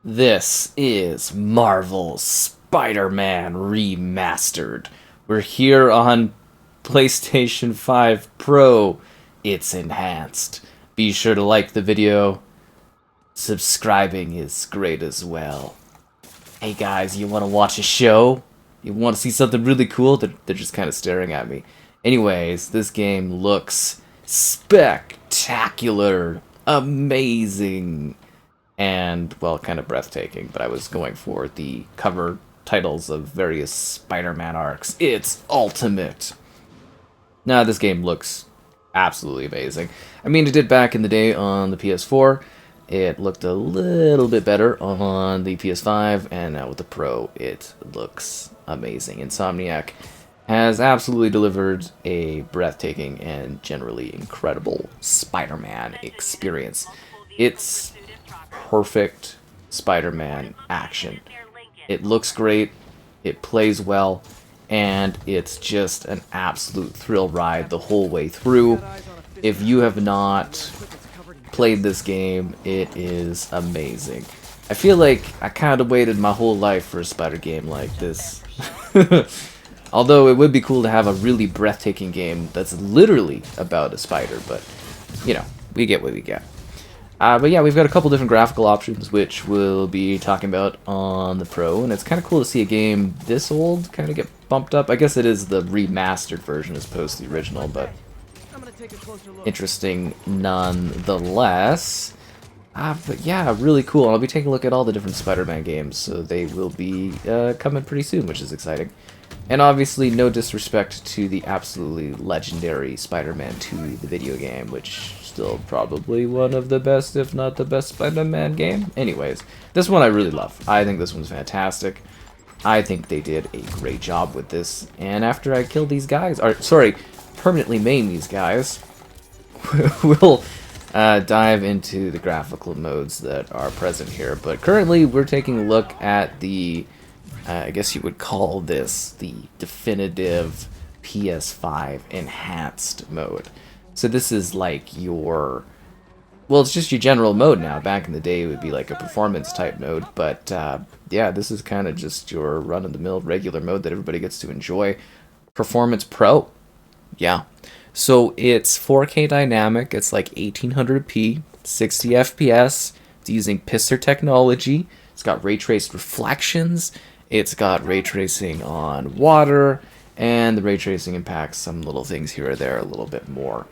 This is Marvel's Spider-Man Remastered. We're here on PlayStation 5 Pro. It's enhanced. Be sure to like the video. Subscribing is great as well. Hey guys, you want to watch a show? You want to see something really cool? They're just kind of staring at me. Anyways, this game looks spectacular, amazing, and, well, kind of breathtaking, but I was going for the cover titles of various Spider-Man arcs. It's ultimate! Now, this game looks absolutely amazing. I mean, it did back in the day on the PS4. It looked a little bit better on the PS5, and now with the Pro, it looks amazing. Insomniac has absolutely delivered a breathtaking and generally incredible Spider-Man experience. It's perfect Spider-Man action. It looks great, it plays well, and it's just an absolute thrill ride the whole way through. If you have not played this game, it is amazing. I feel like I kind of waited my whole life for a Spider game like this. Although it would be cool to have a really breathtaking game that's literally about a spider, but, you know, we get what we get. But yeah, we've got a couple different graphical options, which we'll be talking about on the Pro, and it's kind of cool to see a game this old kind of get bumped up. I guess it is the remastered version as opposed to the original, but interesting nonetheless. But yeah, really cool. I'll be taking a look at all the different Spider-Man games, so they will be coming pretty soon, which is exciting. And obviously, no disrespect to the absolutely legendary Spider-Man 2, the video game, which is still probably one of the best, if not the best Spider-Man game. Anyways, this one I really love. I think this one's fantastic. I think they did a great job with this. And after I kill these guys, or sorry, permanently maim these guys, we'll dive into the graphical modes that are present here. But currently, we're taking a look at the I guess you would call this the definitive PS5 enhanced mode. So this is like your, well, it's just your general mode now. Back in the day, it would be like a performance type mode, but yeah, this is kind of just your run-of-the-mill regular mode that everybody gets to enjoy. Performance Pro, yeah. So it's 4K dynamic. It's like 1800p, 60 FPS. It's using Pisser technology. It's got ray traced reflections. It's got ray tracing on water, and the ray tracing impacts some little things here or there a little bit more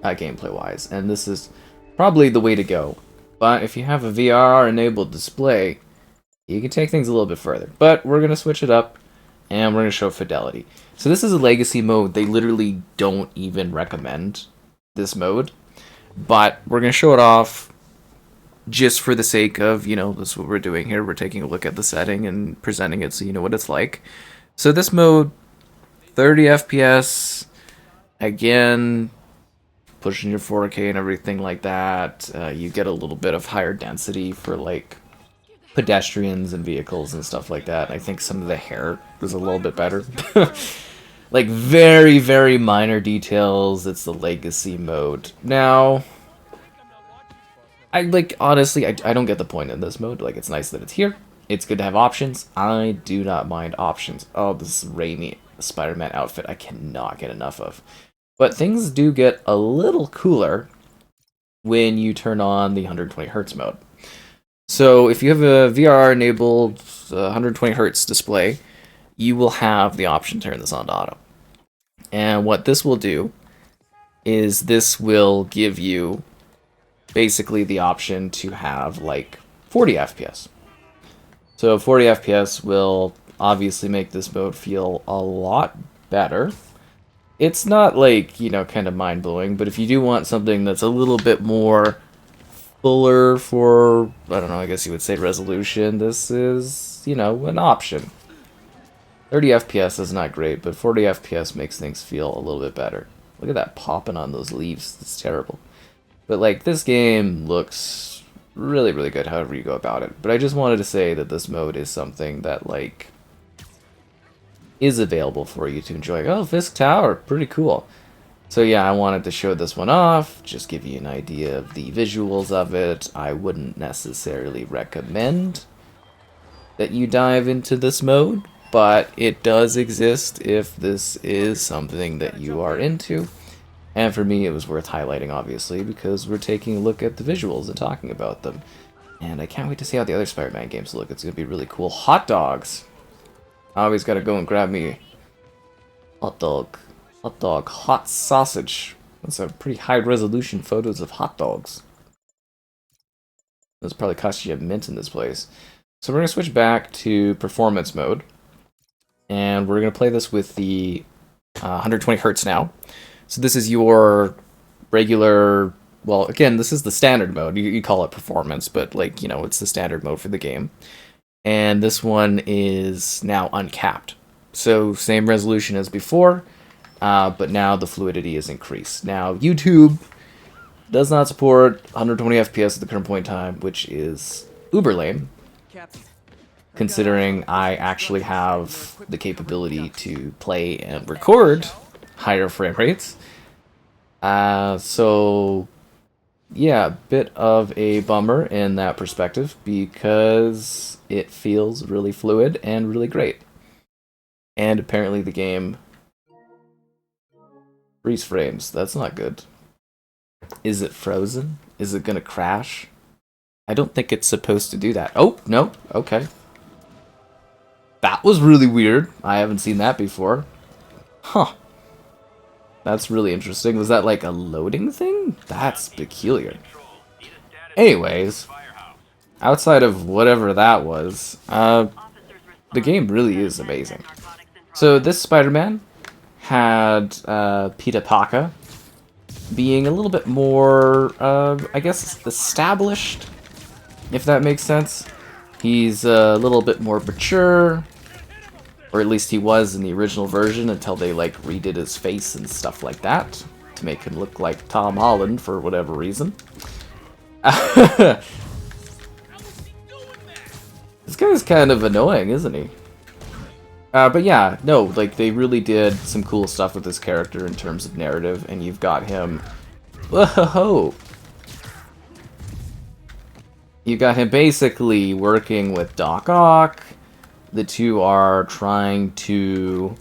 gameplay-wise. And this is probably the way to go. But if you have a VR-enabled display, you can take things a little bit further. But we're going to switch it up, and we're going to show Fidelity. So this is a legacy mode. They literally don't even recommend this mode. But we're going to show it off just for the sake of, you know, this is what we're doing here. We're taking a look at the setting and presenting it so you know what it's like. So this mode, 30 FPS, again, pushing your 4K and everything like that. You get a little bit of higher density for, like, pedestrians and vehicles and stuff like that. I think some of the hair was a little bit better. Like, very, very minor details. It's the legacy mode. Now, honestly, I don't get the point in this mode. Like, it's nice that it's here. It's good to have options. I do not mind options. Oh, this Raimi Spider-Man outfit I cannot get enough of. But things do get a little cooler when you turn on the 120 Hz mode. So if you have a VR-enabled 120 Hz display, you will have the option to turn this on to auto. And what this will do is this will give you basically the option to have like 40 FPS. So 40 FPS will obviously make this mode feel a lot better. It's not like, you know, kind of mind-blowing, but if you do want something that's a little bit more fuller for, I don't know, I guess you would say resolution, this is, you know, an option. 30 FPS is not great, but 40 FPS makes things feel a little bit better. Look at that popping on those leaves. It's terrible. But, like, this game looks really, really good however you go about it. But I just wanted to say that this mode is something that, like, is available for you to enjoy. Oh, Fisk Tower, pretty cool. So yeah, I wanted to show this one off, just give you an idea of the visuals of it. I wouldn't necessarily recommend that you dive into this mode, but it does exist if this is something that you are into. And for me, it was worth highlighting, obviously, because we're taking a look at the visuals and talking about them. And I can't wait to see how the other Spider-Man games look. It's going to be really cool. Hot dogs! I always got to go and grab me hot dog. Hot dog. Hot sausage. That's a pretty high-resolution photos of hot dogs. This probably cost you a mint in this place. So we're going to switch back to performance mode. And we're going to play this with the 120 hertz now. So this is your regular... Well, again, this is the standard mode. You call it performance, but, like, you know, it's the standard mode for the game. And this one is now uncapped. So same resolution as before, but now the fluidity is increased. Now, YouTube does not support 120 FPS at the current point in time, which is uber lame, considering I actually have the capability to play and record higher frame rates. So, yeah, bit of a bummer in that perspective, because it feels really fluid and really great. And apparently the game freeze frames. That's not good. Is it frozen? Is it gonna crash? I don't think it's supposed to do that. Oh, no. Okay. That was really weird. I haven't seen that before. Huh. That's really interesting. Was that like a loading thing? That's peculiar. Anyways, outside of whatever that was, the game really is amazing. So this Spider-Man had Peter Parker being a little bit more, I guess, established, if that makes sense. He's a little bit more mature, or at least he was in the original version until they, like, redid his face and stuff like that to make him look like Tom Holland for whatever reason. This guy's kind of annoying, isn't he? But yeah, no, like, they really did some cool stuff with this character in terms of narrative, and you've got him... Whoa! You got him basically working with Doc Ock. The two are trying to...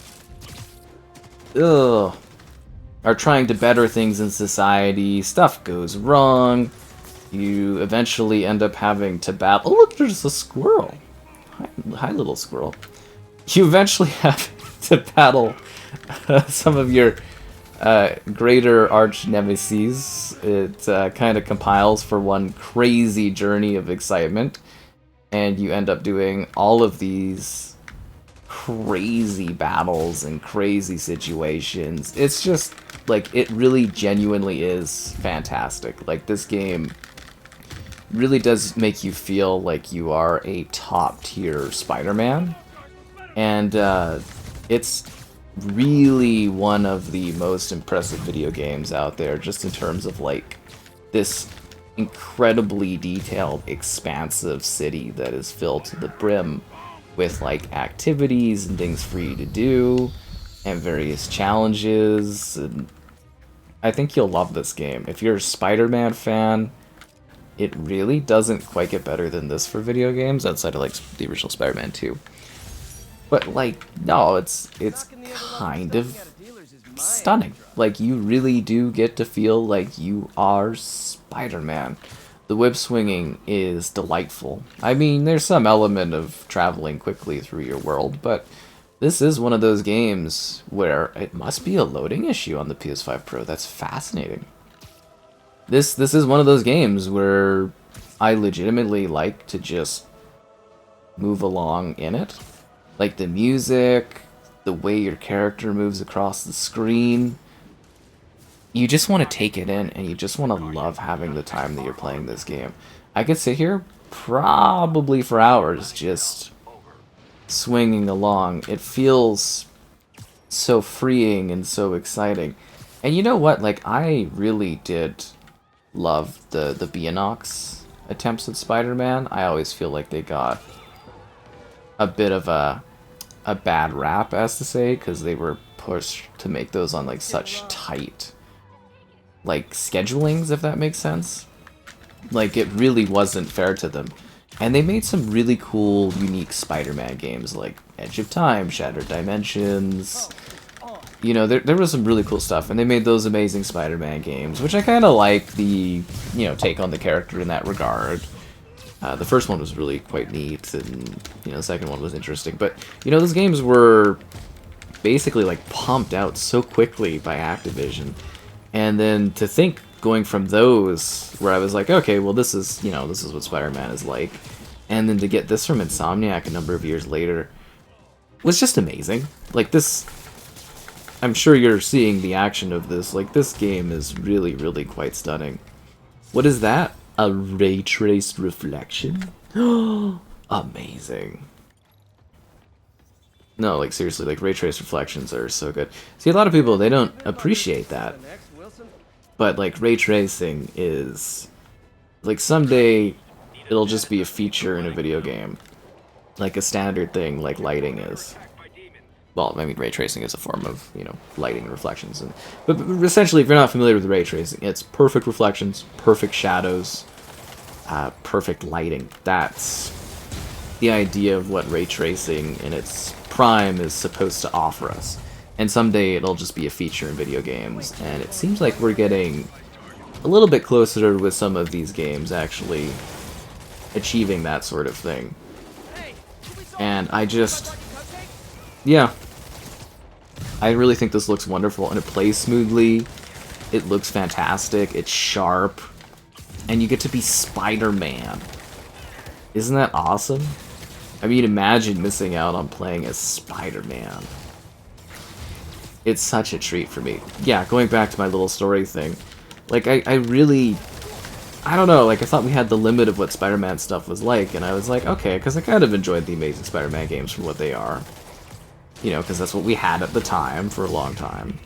are trying to better things in society. Stuff goes wrong. You eventually end up having to battle... Oh, look, there's a squirrel. Hi, little squirrel. You eventually have to battle some of your greater arch nemesis. It kind of compiles for one crazy journey of excitement, and you end up doing all of these crazy battles and crazy situations. It's just, like, it really genuinely is fantastic. Like, this game really does make you feel like you are a top-tier Spider-Man. And it's really one of the most impressive video games out there, just in terms of, like, this incredibly detailed, expansive city that is filled to the brim with, like, activities and things for you to do, and various challenges. And I think you'll love this game. If you're a Spider-Man fan, it really doesn't quite get better than this for video games, outside of, like, the original Spider-Man 2. But, like, no, it's kind of stunning. Like, you really do get to feel like you are Spider-Man. The whip swinging is delightful. I mean, there's some element of traveling quickly through your world, but this is one of those games where it must be a loading issue on the PS5 Pro. That's fascinating. This is one of those games where I legitimately like to just move along in it. Like, the music, the way your character moves across the screen. You just want to take it in, and you just want to love having the time that you're playing this game. I could sit here probably for hours just swinging along. It feels so freeing and so exciting. And you know what? Like, I really did love the Beanox attempts at Spider-Man. I always feel like they got a bit of a a bad rap, as to say, because they were pushed to make those on like such tight like schedulings, if that makes sense. Like, it really wasn't fair to them. And they made some really cool, unique Spider-Man games, like Edge of Time, Shattered Dimensions. You know, there was some really cool stuff, and they made those amazing Spider-Man games, which I kind of like the, you know, take on the character in that regard. The first one was really quite neat, and, you know, the second one was interesting. But, you know, those games were basically, like, pumped out so quickly by Activision. And then to think, going from those, where I was like, okay, well, this is, you know, this is what Spider-Man is like. And then to get this from Insomniac a number of years later was just amazing. Like, this, I'm sure you're seeing the action of this. Like, this game is really, really quite stunning. What is that? A ray traced reflection? Amazing. No, like, seriously, like, ray traced reflections are so good. See, a lot of people, they don't appreciate that. But, like, ray tracing is, like, someday it'll just be a feature in a video game. Like a standard thing, like lighting is. Well, I mean, ray tracing is a form of, you know, lighting and reflections. But essentially, if you're not familiar with ray tracing, it's perfect reflections, perfect shadows, perfect lighting. That's the idea of what ray tracing in its prime is supposed to offer us. And someday it'll just be a feature in video games, and it seems like we're getting a little bit closer with some of these games actually achieving that sort of thing. And I just, yeah, I really think this looks wonderful, and it plays smoothly, it looks fantastic, it's sharp, and you get to be Spider-Man. Isn't that awesome? I mean, imagine missing out on playing as Spider-Man. It's such a treat for me. Yeah, going back to my little story thing, like, I really, I don't know, like, I thought we had the limit of what Spider-Man stuff was like, and I was like, okay, because I kind of enjoyed the Amazing Spider-Man games for what they are. You know, because that's what we had at the time for a long time.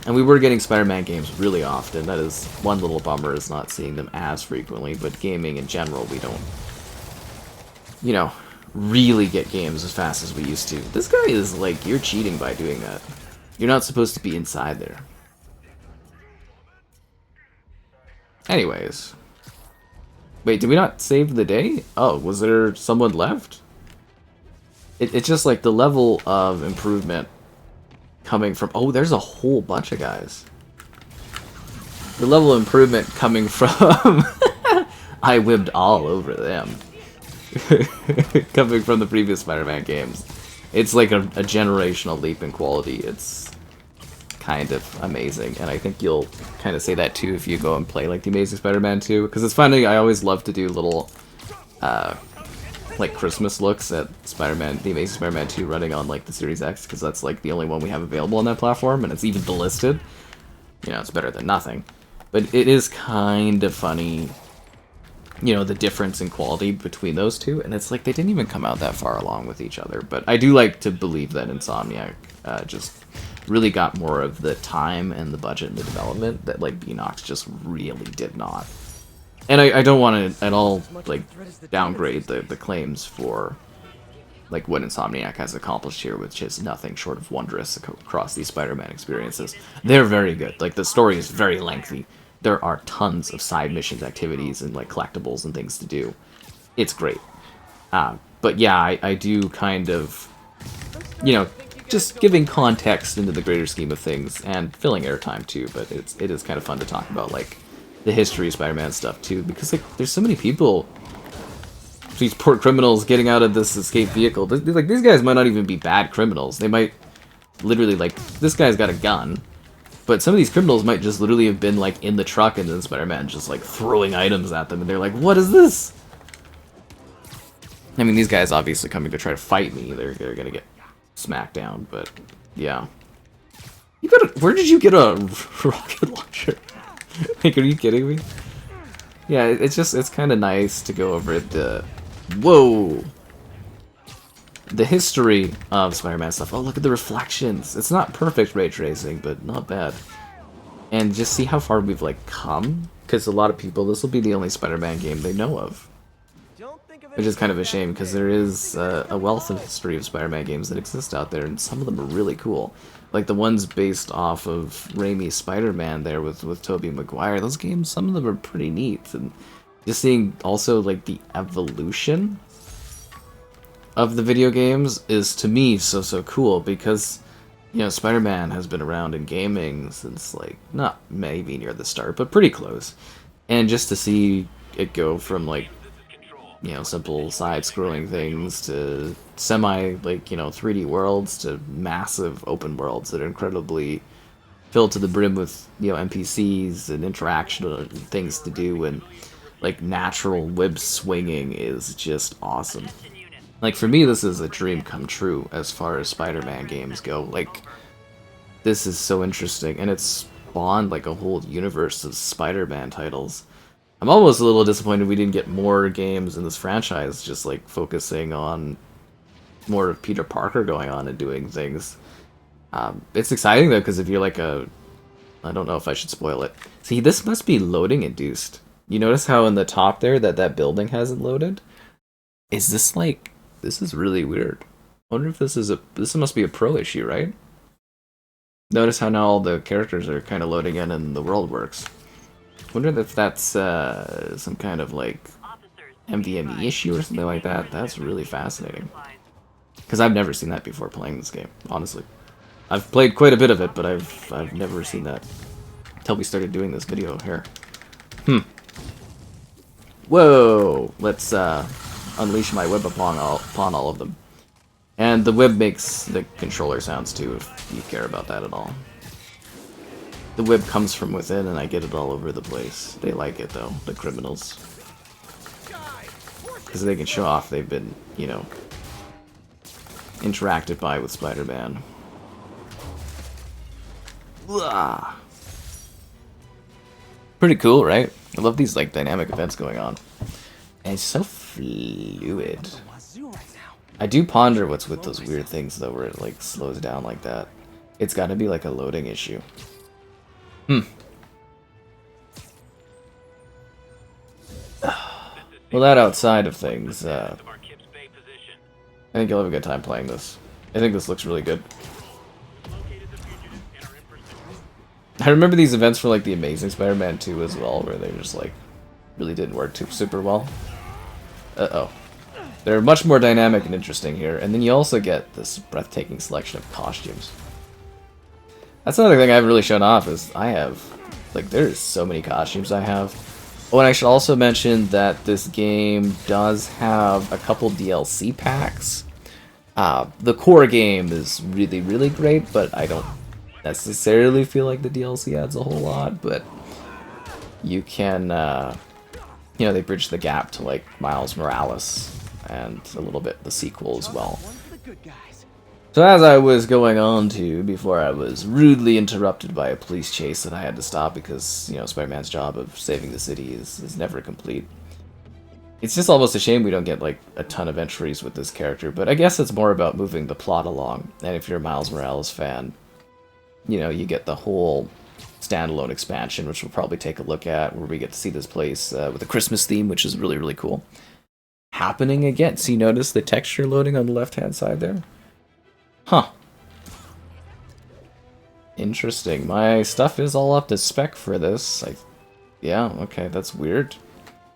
And we were getting Spider-Man games really often. That is one little bummer, is not seeing them as frequently, but gaming in general, we don't, you know, really get games as fast as we used to. This guy is like, you're cheating by doing that. You're not supposed to be inside there. Anyways. Wait, did we not save the day? Oh, was there someone left? It's just like the level of improvement coming from... Oh, there's a whole bunch of guys. The level of improvement coming from... I whipped all over them. Coming from the previous Spider-Man games. It's like a generational leap in quality. It's kind of amazing, and I think you'll kind of say that too if you go and play like the Amazing Spider-Man 2, because it's funny, I always love to do little like Christmas looks at Spider-Man, the Amazing Spider-Man 2 running on like the Series X, because that's like the only one we have available on that platform, and it's even delisted. You know, it's better than nothing. But it is kind of funny, you know, the difference in quality between those two, and it's like they didn't even come out that far along with each other. But I do like to believe that Insomniac just really got more of the time and the budget and the development that like Beanox just really did not. And I don't want to at all like downgrade the claims for like what Insomniac has accomplished here, which is nothing short of wondrous across these Spider-Man experiences. They're very good. Like, the story is very lengthy. There are tons of side missions, activities, and like collectibles and things to do. It's great. But yeah, I do kind of, you know, just giving context into the greater scheme of things and filling airtime too. But it is kind of fun to talk about like the history of Spider-Man stuff too, because like there's so many people, these poor criminals getting out of this escape vehicle. Like, these guys might not even be bad criminals. They might literally, like, this guy's got a gun. But some of these criminals might just literally have been, like, in the truck, and then Spider-Man just, like, throwing items at them, and they're like, what is this? I mean, these guys obviously coming to try to fight me. They're gonna get smacked down, but, yeah. You got a, where did you get a rocket launcher? Like, are you kidding me? Yeah, it's kind of nice to go over the... Whoa! The history of Spider-Man stuff. Oh, look at the reflections. It's not perfect ray tracing, but not bad. And just see how far we've, like, come. Because a lot of people, this will be the only Spider-Man game they know of. Which is kind of a shame, because there is a wealth of history of Spider-Man games that exist out there, and some of them are really cool. Like the ones based off of Raimi's Spider-Man there with Tobey Maguire, those games, some of them are pretty neat. And just seeing also like the evolution of the video games is, to me, so cool, because, you know, Spider-Man has been around in gaming since, like, not maybe near the start, but pretty close. And just to see it go from, like, you know, simple side-scrolling things to semi, like, you know, 3D worlds to massive open worlds that are incredibly filled to the brim with, you know, NPCs and interaction and things to do, and, like, natural web swinging is just awesome. Like, for me, this is a dream come true as far as Spider-Man games go. Like, this is so interesting, and it's spawned, like, a whole universe of Spider-Man titles. I'm almost a little disappointed we didn't get more games in this franchise, just like focusing on more of Peter Parker going on and doing things. It's exciting though, because if you're like a... I don't know if I should spoil it. See, this must be loading induced. You notice how in the top there that building hasn't loaded? Is this like... This is really weird. I wonder if this is a... This must be a pro issue, right? Notice how now all the characters are kind of loading in and the world works. Wonder if that's some kind of like MVME issue or something like that. That's really fascinating. Because I've never seen that before playing this game, honestly. I've played quite a bit of it, but I've never seen that until we started doing this video here. Whoa! Let's unleash my web upon all of them. And the web makes the controller sounds too, if you care about that at all. The whip comes from within, and I get it all over the place. They like it, though, the criminals. Because they can show off they've been, you know, interacted by with Spider-Man. Pretty cool, right? I love these, like, dynamic events going on. And it's so fluid. I do ponder what's with those weird things, though, where it, like, slows down like that. It's gotta be, like, a loading issue. Well, that outside of things, I think you'll have a good time playing this. I think this looks really good. I remember these events for like the Amazing Spider-Man 2 as well, where they just like really didn't work too super well. Uh-oh. They're much more dynamic and interesting here, and then you also get this breathtaking selection of costumes. That's another thing I haven't really shown off, is I have, like, there's so many costumes I have. Oh, and I should also mention that this game does have a couple DLC packs. The core game is really, really great, but I don't necessarily feel like the DLC adds a whole lot, but you can, you know, they bridge the gap to, like, Miles Morales and a little bit the sequel as well. So as I was going on to, before I was rudely interrupted by a police chase that I had to stop because, you know, Spider-Man's job of saving the city is never complete. It's just almost a shame we don't get, like, a ton of entries with this character, but I guess it's more about moving the plot along. And if you're a Miles Morales fan, you know, you get the whole standalone expansion, which we'll probably take a look at, where we get to see this place with a Christmas theme, which is really, really cool. Happening again. So you notice the texture loading on the left-hand side there? Huh. Interesting. My stuff is all up to spec for this. Yeah, okay, that's weird.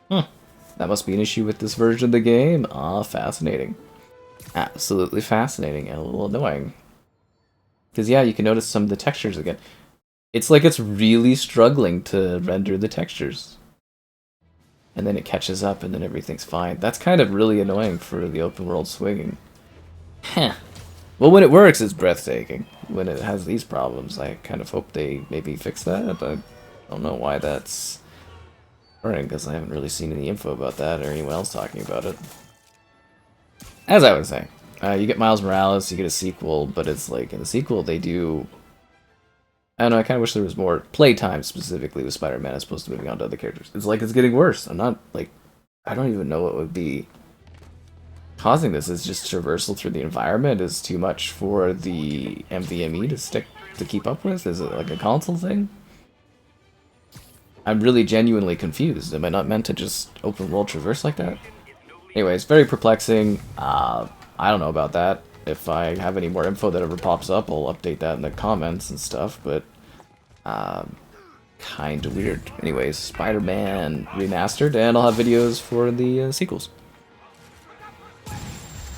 That must be an issue with this version of the game. Ah, fascinating. Absolutely fascinating and a little annoying. Because, yeah, you can notice some of the textures again. It's like it's really struggling to render the textures. And then it catches up and then everything's fine. That's kind of really annoying for the open world swinging. Heh. Well, when it works, it's breathtaking. When it has these problems, I kind of hope they maybe fix that. I don't know why that's occurring, because I haven't really seen any info about that or anyone else talking about it. As I was saying, you get Miles Morales, you get a sequel, but it's like, in the sequel they do... I don't know, I kind of wish there was more playtime specifically with Spider-Man as opposed to moving on to other characters. It's like it's getting worse. I'm not, like... I don't even know what would be causing this. Is just traversal through the environment is too much for the MVME to keep up with? Is it like a console thing? I'm really genuinely confused. Am I not meant to just open world traverse like that? Anyways, very perplexing. I don't know about that. If I have any more info that ever pops up, I'll update that in the comments and stuff, but kind of weird. Anyways, Spider-Man Remastered, and I'll have videos for the sequels.